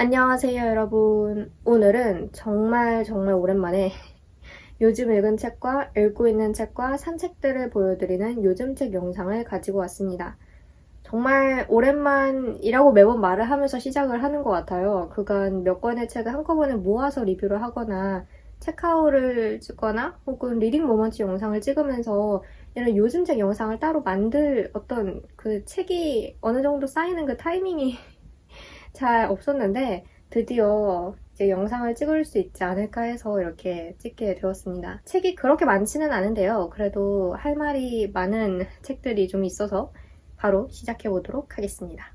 안녕하세요, 여러분. 오늘은 정말 오랜만에 요즘 읽은 책과 읽고 있는 책과 산책들을 보여드리는 요즘 책 영상을 가지고 왔습니다. 정말 오랜만이라고 매번 말을 하면서 시작을 하는 것 같아요. 그간 몇 권의 책을 한꺼번에 모아서 리뷰를 하거나 책하울을 찍거나 혹은 리딩 모먼트 영상을 찍으면서 이런 요즘 책 영상을 따로 만들 어떤 그 책이 어느 정도 쌓이는 그 타이밍이 잘 없었는데 드디어 이제 영상을 찍을 수 있지 않을까 해서 이렇게 찍게 되었습니다. 책이 그렇게 많지는 않은데요. 그래도 할 말이 많은 책들이 좀 있어서 바로 시작해 보도록 하겠습니다.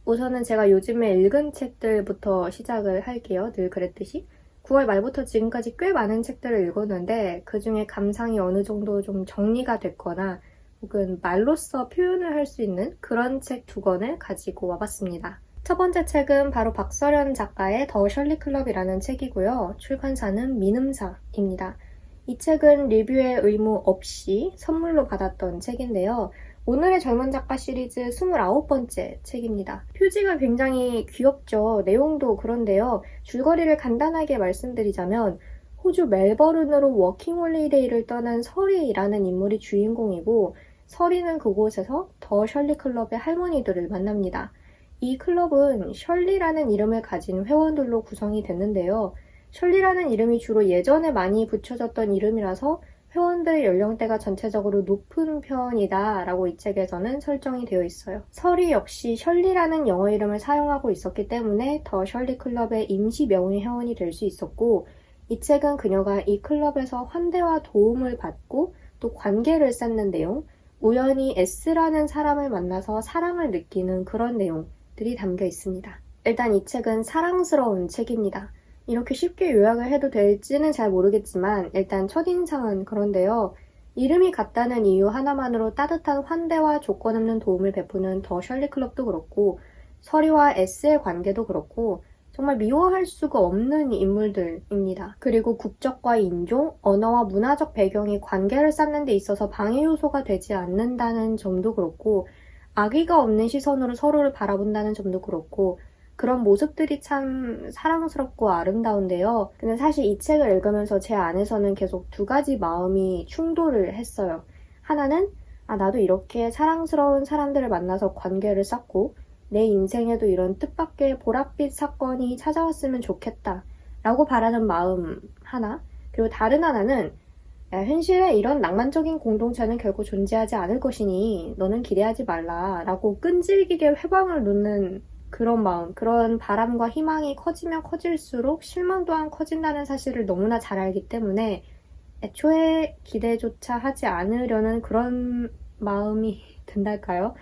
우선은 제가 요즘에 읽은 책들부터 시작을 할게요. 늘 그랬듯이. 9월 말부터 지금까지 꽤 많은 책들을 읽었는데 그 중에 감상이 어느 정도 좀 정리가 됐거나 혹은 말로써 표현을 할 수 있는 그런 책 2권을 가지고 와봤습니다. 첫 번째 책은 바로 박서련 작가의 더 셜리 클럽이라는 책이고요. 출판사는 민음사입니다. 이 책은 리뷰의 의무 없이 선물로 받았던 책인데요. 오늘의 젊은 작가 시리즈 29번째 책입니다. 표지가 굉장히 귀엽죠. 내용도 그런데요. 줄거리를 간단하게 말씀드리자면 호주 멜버른으로 워킹홀리데이를 떠난 서리라는 인물이 주인공이고 서리는 그곳에서 더 셜리 클럽의 할머니들을 만납니다. 이 클럽은 셜리라는 이름을 가진 회원들로 구성이 됐는데요. 셜리라는 이름이 주로 예전에 많이 붙여졌던 이름이라서 회원들 연령대가 전체적으로 높은 편이다 라고 이 책에서는 설정이 되어 있어요. 서리 역시 셜리라는 영어 이름을 사용하고 있었기 때문에 더 셜리 클럽의 임시 명의 회원이 될 수 있었고 이 책은 그녀가 이 클럽에서 환대와 도움을 받고 또 관계를 쌓는 내용, 우연히 S라는 사람을 만나서 사랑을 느끼는 그런 내용들이 담겨 있습니다. 일단 이 책은 사랑스러운 책입니다. 이렇게 쉽게 요약을 해도 될지는 잘 모르겠지만 일단 첫인상은 그런데요. 이름이 같다는 이유 하나만으로 따뜻한 환대와 조건 없는 도움을 베푸는 더 셜리 클럽도 그렇고 서리와 S의 관계도 그렇고 정말 미워할 수가 없는 인물들입니다. 그리고 국적과 인종, 언어와 문화적 배경이 관계를 쌓는 데 있어서 방해 요소가 되지 않는다는 점도 그렇고 악의가 없는 시선으로 서로를 바라본다는 점도 그렇고 그런 모습들이 참 사랑스럽고 아름다운데요. 근데 사실 이 책을 읽으면서 제 안에서는 계속 두 가지 마음이 충돌을 했어요. 하나는 나도 이렇게 사랑스러운 사람들을 만나서 관계를 쌓고 내 인생에도 이런 뜻밖의 보랏빛 사건이 찾아왔으면 좋겠다 라고 바라는 마음 하나, 그리고 다른 하나는 현실에 이런 낭만적인 공동체는 결코 존재하지 않을 것이니 너는 기대하지 말라 라고 끈질기게 회방을 놓는 그런 마음, 그런 바람과 희망이 커지면 커질수록 실망 또한 커진다는 사실을 너무나 잘 알기 때문에 애초에 기대조차 하지 않으려는 그런 마음이 든달까요?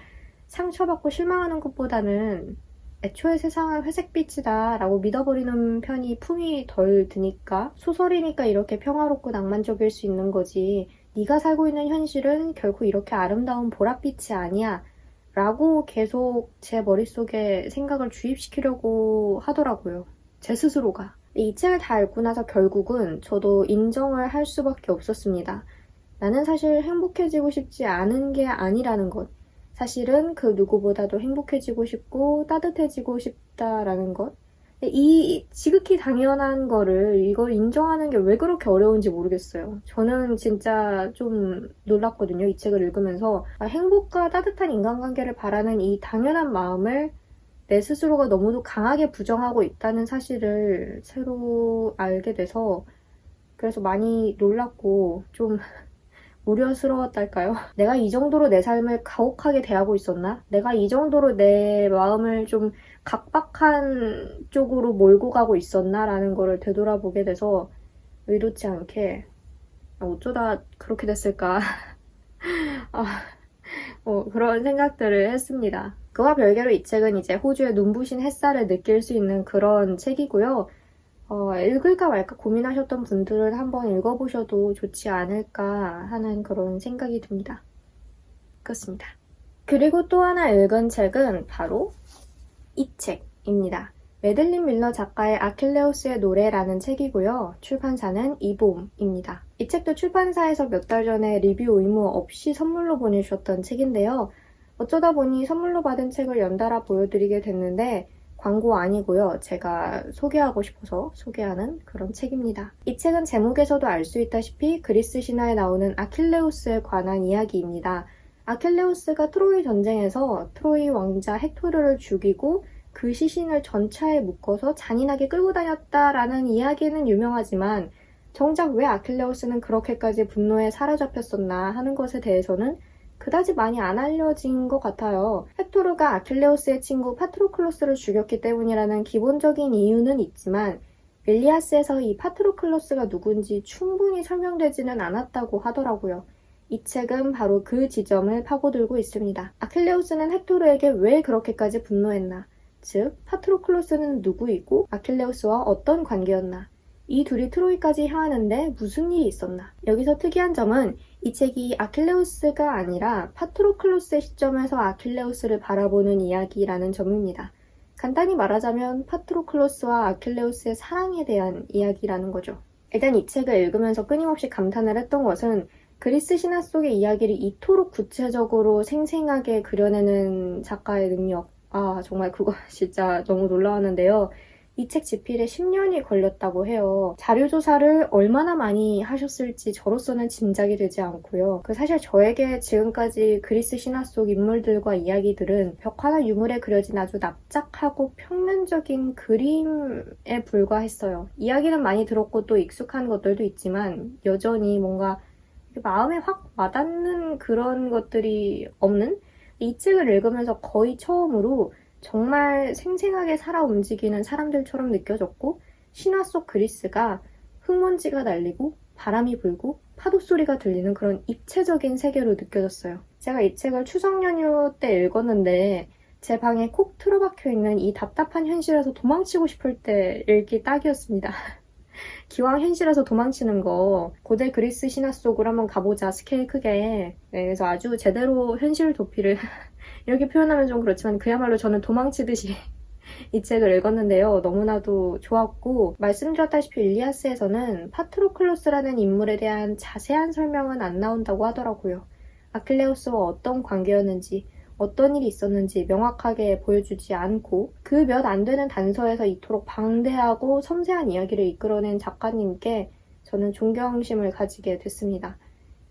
상처받고 실망하는 것보다는 애초에 세상은 회색빛이다 라고 믿어버리는 편이 품이 덜 드니까 소설이니까 이렇게 평화롭고 낭만적일 수 있는 거지 네가 살고 있는 현실은 결코 이렇게 아름다운 보랏빛이 아니야 라고 계속 제 머릿속에 생각을 주입시키려고 하더라고요. 제 스스로가. 이 책을 다 읽고 나서 결국은 저도 인정을 할 수밖에 없었습니다. 나는 사실 행복해지고 싶지 않은 게 아니라는 것. 사실은 그 누구보다도 행복해지고 싶고 따뜻해지고 싶다라는 것. 이 지극히 당연한 거를 이걸 인정하는 게 왜 그렇게 어려운지 모르겠어요. 저는 진짜 좀 놀랐거든요. 이 책을 읽으면서 행복과 따뜻한 인간관계를 바라는 이 당연한 마음을 내 스스로가 너무도 강하게 부정하고 있다는 사실을 새로 알게 돼서 그래서 많이 놀랐고 좀 우려스러웠달까요? 내가 이 정도로 내 삶을 가혹하게 대하고 있었나? 내가 이 정도로 내 마음을 좀 각박한 쪽으로 몰고 가고 있었나? 라는 거를 되돌아보게 돼서 의도치 않게 어쩌다 그렇게 됐을까? 그런 생각들을 했습니다. 그와 별개로 이 책은 이제 호주의 눈부신 햇살을 느낄 수 있는 그런 책이고요. 읽을까 말까 고민하셨던 분들은 한번 읽어보셔도 좋지 않을까 하는 그런 생각이 듭니다. 그렇습니다. 그리고 또 하나 읽은 책은 바로 이 책입니다. 매들린 밀러 작가의 아킬레우스의 노래라는 책이고요. 출판사는 이봄입니다. 이 책도 출판사에서 몇 달 전에 리뷰 의무 없이 선물로 보내주셨던 책인데요. 어쩌다 보니 선물로 받은 책을 연달아 보여드리게 됐는데 광고 아니고요. 제가 소개하고 싶어서 소개하는 그런 책입니다. 이 책은 제목에서도 알 수 있다시피 그리스 신화에 나오는 아킬레우스에 관한 이야기입니다. 아킬레우스가 트로이 전쟁에서 트로이 왕자 헥토르를 죽이고 그 시신을 전차에 묶어서 잔인하게 끌고 다녔다라는 이야기는 유명하지만 정작 왜 아킬레우스는 그렇게까지 분노에 사로잡혔었나 하는 것에 대해서는 그다지 많이 안 알려진 것 같아요. 헥토르가 아킬레우스의 친구 파트로클로스를 죽였기 때문이라는 기본적인 이유는 있지만 일리아스에서 이 파트로클로스가 누군지 충분히 설명되지는 않았다고 하더라고요. 이 책은 바로 그 지점을 파고들고 있습니다. 아킬레우스는 헥토르에게 왜 그렇게까지 분노했나? 즉, 파트로클로스는 누구이고 아킬레우스와 어떤 관계였나? 이 둘이 트로이까지 향하는데 무슨 일이 있었나? 여기서 특이한 점은 이 책이 아킬레우스가 아니라 파트로클로스의 시점에서 아킬레우스를 바라보는 이야기라는 점입니다. 간단히 말하자면 파트로클로스와 아킬레우스의 사랑에 대한 이야기라는 거죠. 일단 이 책을 읽으면서 끊임없이 감탄을 했던 것은 그리스 신화 속의 이야기를 이토록 구체적으로 생생하게 그려내는 작가의 능력. 정말 그거 진짜 너무 놀라웠는데요. 이 책 집필에 10년이 걸렸다고 해요. 자료조사를 얼마나 많이 하셨을지 저로서는 짐작이 되지 않고요. 사실 저에게 지금까지 그리스 신화 속 인물들과 이야기들은 벽화나 유물에 그려진 아주 납작하고 평면적인 그림에 불과했어요. 이야기는 많이 들었고 또 익숙한 것들도 있지만 여전히 뭔가 마음에 확 와닿는 그런 것들이 없는? 이 책을 읽으면서 거의 처음으로 정말 생생하게 살아 움직이는 사람들처럼 느껴졌고 신화 속 그리스가 흙먼지가 날리고 바람이 불고 파도 소리가 들리는 그런 입체적인 세계로 느껴졌어요. 제가 이 책을 추석 연휴 때 읽었는데 제 방에 콕 틀어박혀 있는 이 답답한 현실에서 도망치고 싶을 때 읽기 딱이었습니다. 기왕 현실에서 도망치는 거 고대 그리스 신화 속으로 한번 가보자, 스케일 크게. 네, 그래서 아주 제대로 현실 도피를 이렇게 표현하면 좀 그렇지만 그야말로 저는 도망치듯이 이 책을 읽었는데요. 너무나도 좋았고 말씀드렸다시피 일리아스에서는 파트로클로스라는 인물에 대한 자세한 설명은 안 나온다고 하더라고요. 아킬레우스와 어떤 관계였는지 어떤 일이 있었는지 명확하게 보여주지 않고 그 몇 안 되는 단서에서 이토록 방대하고 섬세한 이야기를 이끌어낸 작가님께 저는 존경심을 가지게 됐습니다.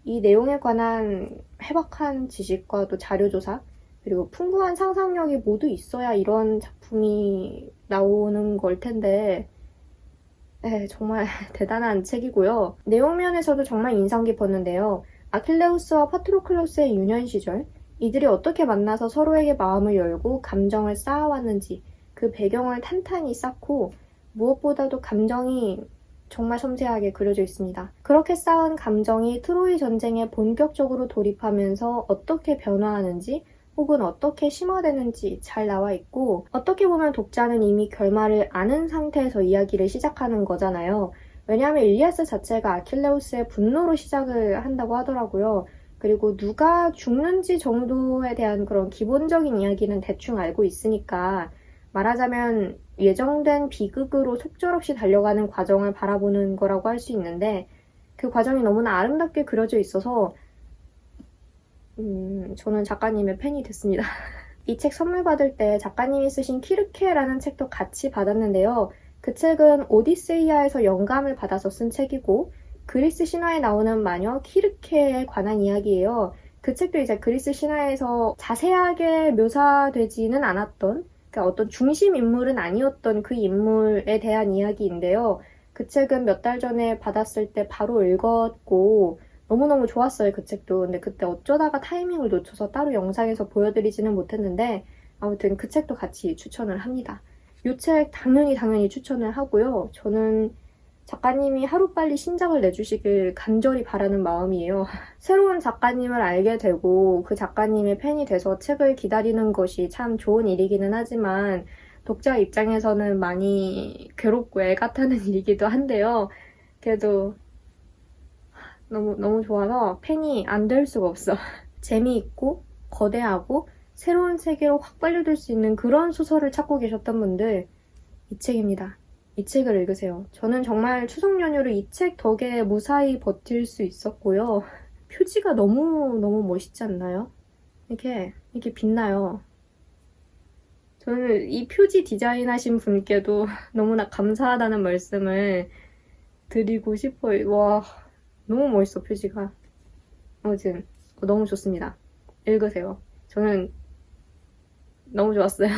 이 내용에 관한 해박한 지식과 또 자료조사 그리고 풍부한 상상력이 모두 있어야 이런 작품이 나오는 걸 텐데 네, 정말 대단한 책이고요. 내용 면에서도 정말 인상 깊었는데요. 아킬레우스와 파트로클로스의 유년 시절 이들이 어떻게 만나서 서로에게 마음을 열고 감정을 쌓아왔는지 그 배경을 탄탄히 쌓고 무엇보다도 감정이 정말 섬세하게 그려져 있습니다. 그렇게 쌓은 감정이 트로이 전쟁에 본격적으로 돌입하면서 어떻게 변화하는지 혹은 어떻게 심화되는지 잘 나와 있고 어떻게 보면 독자는 이미 결말을 아는 상태에서 이야기를 시작하는 거잖아요. 왜냐하면 일리아스 자체가 아킬레우스의 분노로 시작을 한다고 하더라고요. 그리고 누가 죽는지 정도에 대한 그런 기본적인 이야기는 대충 알고 있으니까 말하자면 예정된 비극으로 속절없이 달려가는 과정을 바라보는 거라고 할 수 있는데 그 과정이 너무나 아름답게 그려져 있어서 저는 작가님의 팬이 됐습니다. 이 책 선물 받을 때 작가님이 쓰신 키르케라는 책도 같이 받았는데요. 그 책은 오디세이아에서 영감을 받아서 쓴 책이고 그리스 신화에 나오는 마녀 키르케에 관한 이야기예요. 그 책도 이제 그리스 신화에서 자세하게 묘사되지는 않았던 그러니까 어떤 중심 인물은 아니었던 그 인물에 대한 이야기인데요. 그 책은 몇 달 전에 받았을 때 바로 읽었고 너무너무 좋았어요, 그 책도. 근데 그때 어쩌다가 타이밍을 놓쳐서 따로 영상에서 보여드리지는 못했는데 아무튼 그 책도 같이 추천을 합니다. 이 책 당연히 추천을 하고요. 저는 작가님이 하루빨리 신작을 내주시길 간절히 바라는 마음이에요. 새로운 작가님을 알게 되고 그 작가님의 팬이 돼서 책을 기다리는 것이 참 좋은 일이기는 하지만 독자 입장에서는 많이 괴롭고 애가 타는 일이기도 한데요. 그래도 너무 좋아서 팬이 안 될 수가 없어. 재미있고 거대하고 새로운 세계로 확 빨려들 수 있는 그런 소설을 찾고 계셨던 분들 이 책입니다. 이 책을 읽으세요. 저는 정말 추석 연휴를 이 책 덕에 무사히 버틸 수 있었고요. 표지가 너무 멋있지 않나요? 이렇게 이게 빛나요. 저는 이 표지 디자인하신 분께도 너무나 감사하다는 말씀을 드리고 싶어요. 와, 너무 멋있어, 표지가. 아무튼 너무 좋습니다. 읽으세요. 저는 너무 좋았어요.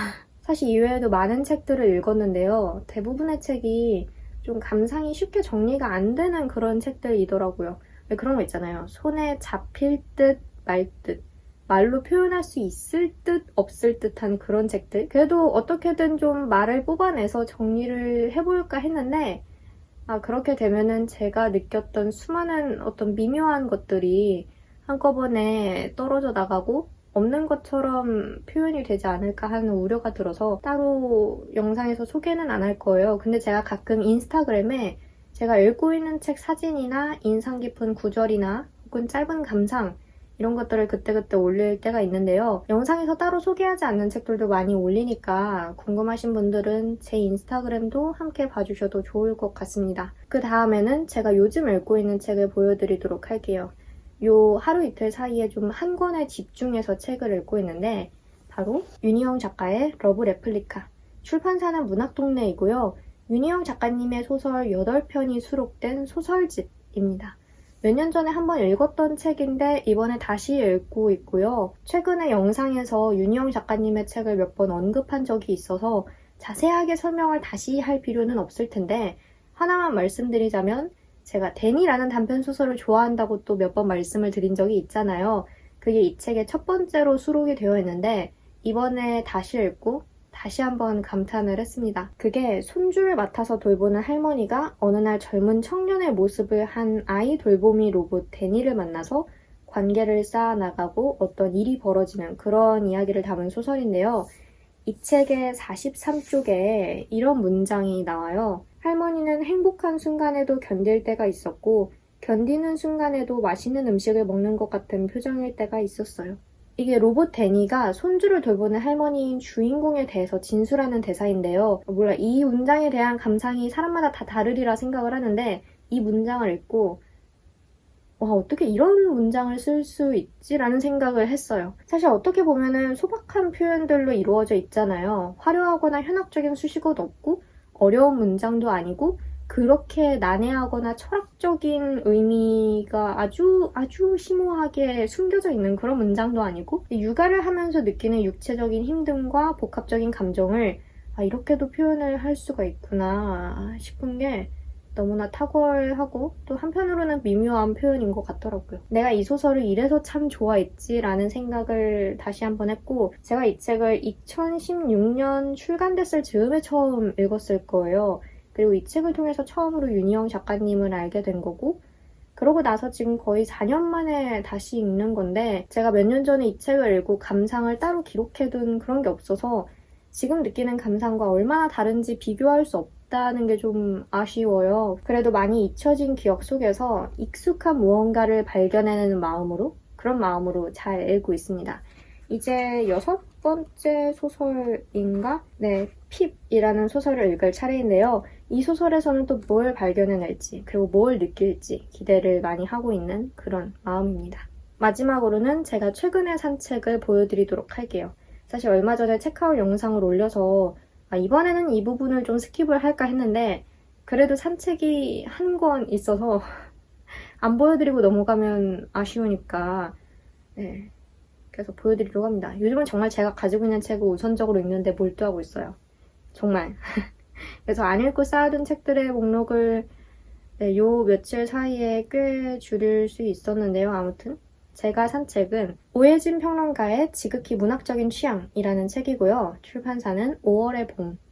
사실 이외에도 많은 책들을 읽었는데요. 대부분의 책이 좀 감상이 쉽게 정리가 안 되는 그런 책들이더라고요. 왜 그런 거 있잖아요. 손에 잡힐 듯 말 듯. 말로 표현할 수 있을 듯 없을 듯한 그런 책들. 그래도 어떻게든 좀 말을 뽑아내서 정리를 해볼까 했는데 그렇게 되면은 제가 느꼈던 수많은 어떤 미묘한 것들이 한꺼번에 떨어져 나가고 없는 것처럼 표현이 되지 않을까 하는 우려가 들어서 따로 영상에서 소개는 안 할 거예요. 근데 제가 가끔 인스타그램에 제가 읽고 있는 책 사진이나 인상 깊은 구절이나 혹은 짧은 감상 이런 것들을 그때그때 올릴 때가 있는데요. 영상에서 따로 소개하지 않는 책들도 많이 올리니까 궁금하신 분들은 제 인스타그램도 함께 봐주셔도 좋을 것 같습니다. 그 다음에는 제가 요즘 읽고 있는 책을 보여드리도록 할게요. 요 하루 이틀 사이에 좀 한 권에 집중해서 책을 읽고 있는데 바로 윤희영 작가의 러브 레플리카. 출판사는 문학동네이고요. 윤희영 작가님의 소설 8편이 수록된 소설집입니다. 몇 년 전에 한번 읽었던 책인데 이번에 다시 읽고 있고요. 최근에 영상에서 윤희영 작가님의 책을 몇 번 언급한 적이 있어서 자세하게 설명을 다시 할 필요는 없을 텐데 하나만 말씀드리자면 제가 데니라는 단편소설을 좋아한다고 또 몇 번 말씀을 드린 적이 있잖아요. 그게 이 책의 첫 번째로 수록이 되어 있는데 이번에 다시 읽고 다시 한번 감탄을 했습니다. 그게 손주를 맡아서 돌보는 할머니가 어느 날 젊은 청년의 모습을 한 아이 돌보미 로봇 데니를 만나서 관계를 쌓아나가고 어떤 일이 벌어지는 그런 이야기를 담은 소설인데요. 이 책의 43쪽에 이런 문장이 나와요. 할머니는 행복한 순간에도 견딜 때가 있었고 견디는 순간에도 맛있는 음식을 먹는 것 같은 표정일 때가 있었어요. 이게 로봇 데니가 손주를 돌보는 할머니인 주인공에 대해서 진술하는 대사인데요. 몰라, 이 문장에 대한 감상이 사람마다 다 다르리라 생각을 하는데 이 문장을 읽고 와, 어떻게 이런 문장을 쓸 수 있지라는 생각을 했어요. 사실 어떻게 보면은 소박한 표현들로 이루어져 있잖아요. 화려하거나 현학적인 수식어도 없고 어려운 문장도 아니고 그렇게 난해하거나 철학적인 의미가 아주 심오하게 숨겨져 있는 그런 문장도 아니고 육아를 하면서 느끼는 육체적인 힘듦과 복합적인 감정을 이렇게도 표현을 할 수가 있구나 싶은 게 너무나 탁월하고 또 한편으로는 미묘한 표현인 것 같더라고요. 내가 이 소설을 이래서 참 좋아했지라는 생각을 다시 한번 했고 제가 이 책을 2016년 출간됐을 즈음에 처음 읽었을 거예요. 그리고 이 책을 통해서 처음으로 윤희영 작가님을 알게 된 거고 그러고 나서 지금 거의 4년 만에 다시 읽는 건데 제가 몇 년 전에 이 책을 읽고 감상을 따로 기록해둔 그런 게 없어서 지금 느끼는 감상과 얼마나 다른지 비교할 수 없다는 게 좀 아쉬워요. 그래도 많이 잊혀진 기억 속에서 익숙한 무언가를 발견해내는 마음으로 그런 마음으로 잘 읽고 있습니다. 이제 6번째 소설인가? 네, 핍이라는 소설을 읽을 차례인데요. 이 소설에서는 또 뭘 발견해낼지 그리고 뭘 느낄지 기대를 많이 하고 있는 그런 마음입니다. 마지막으로는 제가 최근에 산 책을 보여드리도록 할게요. 사실 얼마 전에 체크아웃 영상을 올려서 이번에는 이 부분을 좀 스킵을 할까 했는데 그래도 산 책이 한 권 있어서 안 보여드리고 넘어가면 아쉬우니까 네, 그래서 보여드리려고 합니다. 요즘은 정말 제가 가지고 있는 책을 우선적으로 읽는데 몰두하고 있어요. 정말. 그래서 안 읽고 쌓아둔 책들의 목록을 요 며칠 사이에 꽤 줄일 수 있었는데요. 아무튼 제가 산 책은 오해진 평론가의 지극히 문학적인 취향이라는 책이고요. 출판사는 5월의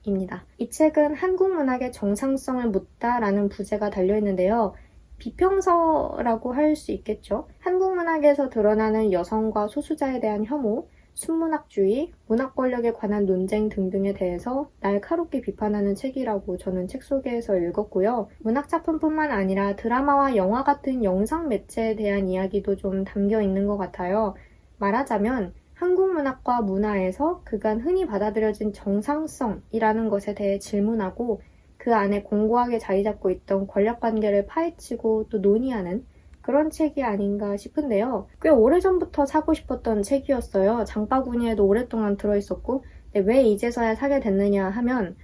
봄입니다. 이 책은 한국 문학의 정상성을 묻다라는 부제가 달려있는데요. 비평서라고 할 수 있겠죠. 한국 문학에서 드러나는 여성과 소수자에 대한 혐오, 순문학주의, 문학 권력에 관한 논쟁 등등에 대해서 날카롭게 비판하는 책이라고 저는 책 소개에서 읽었고요. 문학작품뿐만 아니라 드라마와 영화 같은 영상 매체에 대한 이야기도 좀 담겨 있는 것 같아요. 말하자면 한국 문학과 문화에서 그간 흔히 받아들여진 정상성이라는 것에 대해 질문하고 그 안에 공고하게 자리 잡고 있던 권력관계를 파헤치고 또 논의하는 그런 책이 아닌가 싶은데요. 꽤 오래전부터 사고 싶었던 책이었어요. 장바구니에도 오랫동안 들어있었고 왜 이제서야 사게 됐느냐 하면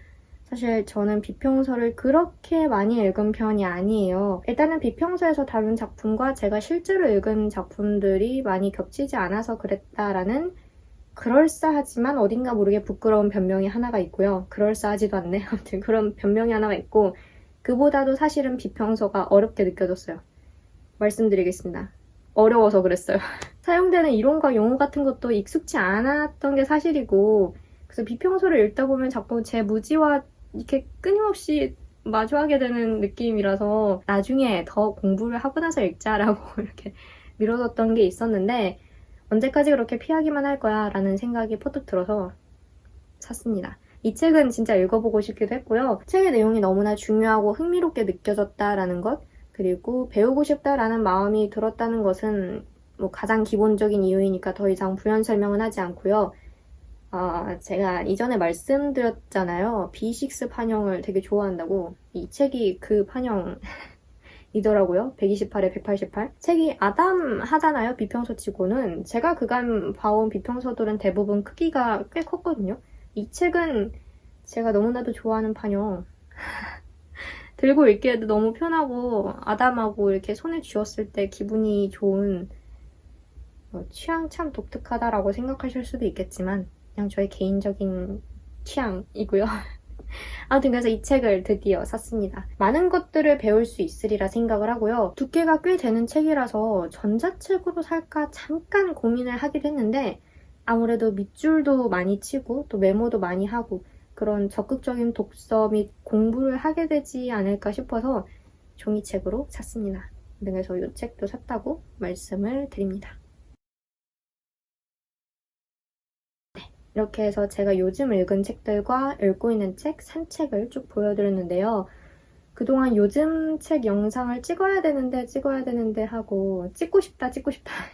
사실 저는 비평서를 그렇게 많이 읽은 편이 아니에요. 일단은 비평서에서 다룬 작품과 제가 실제로 읽은 작품들이 많이 겹치지 않아서 그랬다라는 그럴싸하지만 어딘가 모르게 부끄러운 변명이 하나가 있고요. 그럴싸하지도 않네. 아무튼 그런 변명이 하나가 있고 그보다도 사실은 비평서가 어렵게 느껴졌어요. 말씀드리겠습니다. 어려워서 그랬어요. 사용되는 이론과 용어 같은 것도 익숙치 않았던 게 사실이고 그래서 비평서를 읽다 보면 자꾸 제 무지와 이렇게 끊임없이 마주하게 되는 느낌이라서 나중에 더 공부를 하고 나서 읽자라고 이렇게 미뤄뒀던 게 있었는데 언제까지 그렇게 피하기만 할 거야 라는 생각이 퍼뜩 들어서 샀습니다. 이 책은 진짜 읽어보고 싶기도 했고요. 책의 내용이 너무나 중요하고 흥미롭게 느껴졌다라는 것 그리고 배우고 싶다라는 마음이 들었다는 것은 뭐 가장 기본적인 이유이니까 더 이상 부연 설명은 하지 않고요. 제가 이전에 말씀드렸잖아요. B6 판형을 되게 좋아한다고. 이 책이 그 판형이더라고요. 128에 188. 책이 아담하잖아요. 비평서 치고는. 제가 그간 봐온 비평서들은 대부분 크기가 꽤 컸거든요. 이 책은 제가 너무나도 좋아하는 판형. 들고 읽기에도 너무 편하고 아담하고 이렇게 손에 쥐었을 때 기분이 좋은 취향 참 독특하다라고 생각하실 수도 있겠지만 그냥 저의 개인적인 취향이고요. 아무튼 그래서 이 책을 드디어 샀습니다. 많은 것들을 배울 수 있으리라 생각을 하고요. 두께가 꽤 되는 책이라서 전자책으로 살까 잠깐 고민을 하기도 했는데 아무래도 밑줄도 많이 치고 또 메모도 많이 하고 그런 적극적인 독서 및 공부를 하게 되지 않을까 싶어서 종이책으로 샀습니다. 그래서 이 책도 샀다고 말씀을 드립니다. 이렇게 해서 제가 요즘 읽은 책들과 읽고 있는 책, 산 책을 쭉 보여드렸는데요. 그동안 요즘 책 영상을 찍어야 되는데 하고 찍고 싶다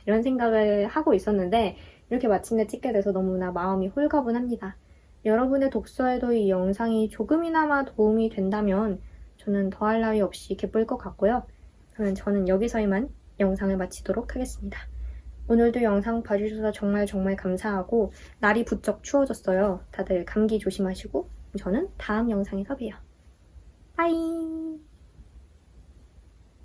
이런 생각을 하고 있었는데 이렇게 마침내 찍게 돼서 너무나 마음이 홀가분합니다. 여러분의 독서에도 이 영상이 조금이나마 도움이 된다면 저는 더할 나위 없이 기쁠 것 같고요. 그러면 저는 여기서 이만 영상을 마치도록 하겠습니다. 오늘도 영상 봐주셔서 정말 감사하고 날이 부쩍 추워졌어요. 다들 감기 조심하시고 저는 다음 영상에서 봬요. 빠이!